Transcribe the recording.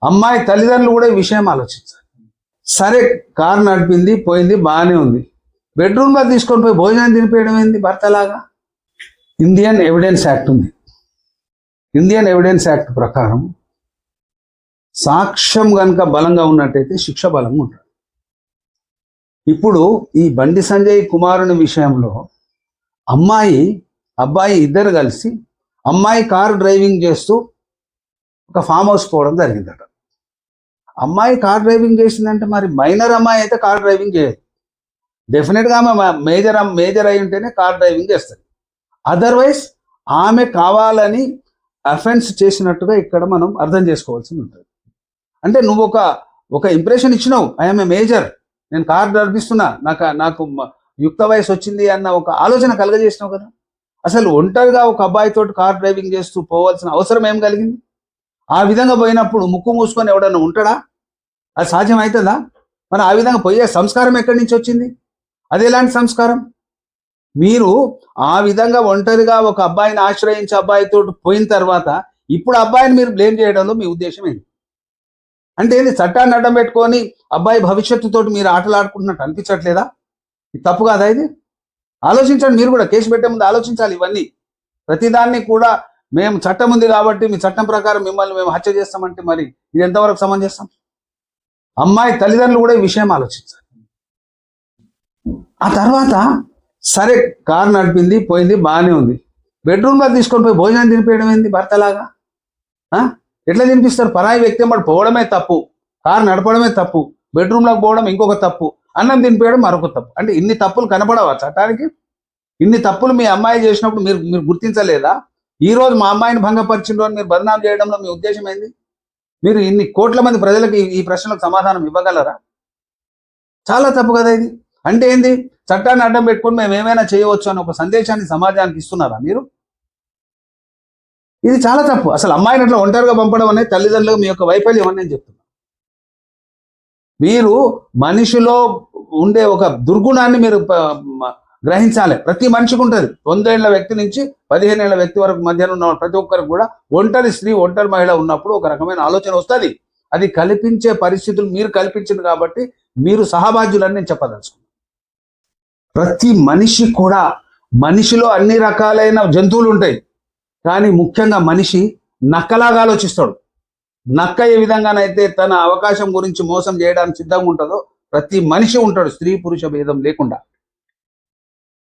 అమ్మాయి తల్లిదండ్రులు కూడా ఈ విషయం ఆలోచించాలి. సరే, కారు నడిపింది, పోయింది, బాగానే ఉంది. బెడ్రూమ్లో తీసుకొని పోయి భోజనం తినిపేయడం ఏంది భర్తలాగా? ఇండియన్ ఎవిడెన్స్ యాక్ట్ ఉంది. ఇండియన్ ఎవిడెన్స్ యాక్ట్ ప్రకారం సాక్ష్యం కనుక బలంగా ఉన్నట్టయితే శిక్ష బలంగా ఉంటుంది. ఇప్పుడు ఈ బండి సంజయ్ కుమారుని విషయంలో అబ్బాయి ఇద్దరు కలిసి అమ్మాయి కారు డ్రైవింగ్ చేస్తూ ఒక ఫామ్ హౌస్ పోవడం జరిగిందట. అమ్మాయి కార్ డ్రైవింగ్ చేసిందంటే మరి మైనర్ అమ్మాయి అయితే కార్ డ్రైవింగ్ చేయదు. డెఫినెట్గా ఆమె మేజర్ అయి ఉంటేనే కార్ డ్రైవింగ్ చేస్తుంది. అదర్వైజ్ ఆమె కావాలని అఫెన్స్ చేసినట్టుగా ఇక్కడ మనం అర్థం చేసుకోవాల్సి ఉంటుంది. అంటే నువ్వు ఒక ఇంప్రెషన్ ఇచ్చినావు, ఐఎమ్ ఏ మేజర్, నేను కార్ నడిపిస్తున్నా, నాకు యుక్త వయసు వచ్చింది అన్న ఒక ఆలోచన కలగజేసినావు కదా. అసలు ఒంటరిగా ఒక అబ్బాయితో కార్ డ్రైవింగ్ చేస్తూ పోవాల్సిన అవసరం ఏం కలిగింది? ఆ విధంగా పోయినప్పుడు ముక్కు మూసుకొని ఎవడన్నా ఉంటాడా? అది సాధ్యం అవుతుందా? మరి ఆ విధంగా పోయే సంస్కారం ఎక్కడి నుంచి వచ్చింది? అది ఎలాంటి సంస్కారం? మీరు ఆ విధంగా ఒంటరిగా ఒక అబ్బాయిని ఆశ్రయించి అబ్బాయితో పోయిన తర్వాత ఇప్పుడు అబ్బాయిని మీరు బ్లేమ్ చేయడంలో మీ ఉద్దేశం ఏంటి? అంటే ఏంది, చట్టాన్ని అడ్డం పెట్టుకొని అబ్బాయి భవిష్యత్తుతో మీరు ఆటలాడుకుంటున్నట్టు అనిపించట్లేదా? ఇది తప్పు కాదా? ఇది ఆలోచించండి. మీరు కూడా కేసు పెట్టే ముందు ఆలోచించాలి. ఇవన్నీ ప్రతిదాన్ని కూడా మేము చట్టం ఉంది కాబట్టి మీ చట్టం ప్రకారం మిమ్మల్ని మేము హత్య చేస్తామంటే మరి ఇది ఎంతవరకు సమంజసం? అమ్మాయి తల్లిదండ్రులు కూడా ఈ విషయం ఆలోచించాలి. ఆ తర్వాత సరే, కారు నడిపింది, పోయింది, బాగానే ఉంది. బెడ్రూమ్లో తీసుకొని పోయి భోజనం తినిపేయడం ఏంది భర్తలాగా? ఎట్లా తినిపిస్తారు? పరాయి వ్యక్తి వాడు పోవడమే తప్పు, కారు నడపడమే తప్పు, బెడ్రూమ్లోకి పోవడం ఇంకొక తప్పు, అన్నం తినిపేయడం మరొక తప్పు. అంటే ఇన్ని తప్పులు కనపడవా చట్టానికి? ఇన్ని తప్పులు మీ అమ్మాయి చేసినప్పుడు మీరు గుర్తించలేదా? ఈ రోజు మా అమ్మాయిని భంగపరిచిన రోజు మీరు బదనాం చేయడంలో మీ ఉద్దేశం ఏంది? మీరు ఇన్ని కోట్ల మంది ప్రజలకు ఈ ప్రశ్నలకు సమాధానం ఇవ్వగలరా? చాలా తప్పు కదా ఇది. అంటే ఏంది, చట్టాన్ని అడ్డం పెట్టుకొని మేము ఏమైనా చేయవచ్చు అని ఒక సందేశాన్ని సమాజానికి ఇస్తున్నారా మీరు? ఇది చాలా తప్పు. అసలు అమ్మాయిని అట్లా ఒంటరిగా పంపడం అనేది తల్లిదండ్రులకు మీ యొక్క వైఫల్యం అని నేను చెప్తున్నా. మీరు మనిషిలో ఉండే ఒక దుర్గుణాన్ని మీరు గ్రహించాలి. ప్రతి మనిషికి ఉంటుంది. 100 ఏళ్ల వ్యక్తి నుంచి 15 ఏళ్ల వ్యక్తి వరకు మధ్యన ఉన్న ప్రతి ఒక్కరికి కూడా ఒంటరి స్త్రీ, ఒంటరి మహిళ ఉన్నప్పుడు ఒక రకమైన ఆలోచన వస్తుంది. అది కల్పించే పరిస్థితులు మీరు కల్పించింది కాబట్టి మీరు సహబాధ్యులని నేను చెప్పదలుచుకున్నాను. ప్రతి మనిషి కూడా, మనిషిలో అన్ని రకాలైన జంతువులు ఉంటాయి, కానీ ముఖ్యంగా మనిషి నక్కలాగా ఆలోచిస్తాడు. నక్క ఏ విధంగానైతే తన అవకాశం గురించి మోసం చేయడానికి సిద్ధంగా ఉంటుందో ప్రతి మనిషి ఉంటాడు, స్త్రీ పురుష భేదం లేకుండా.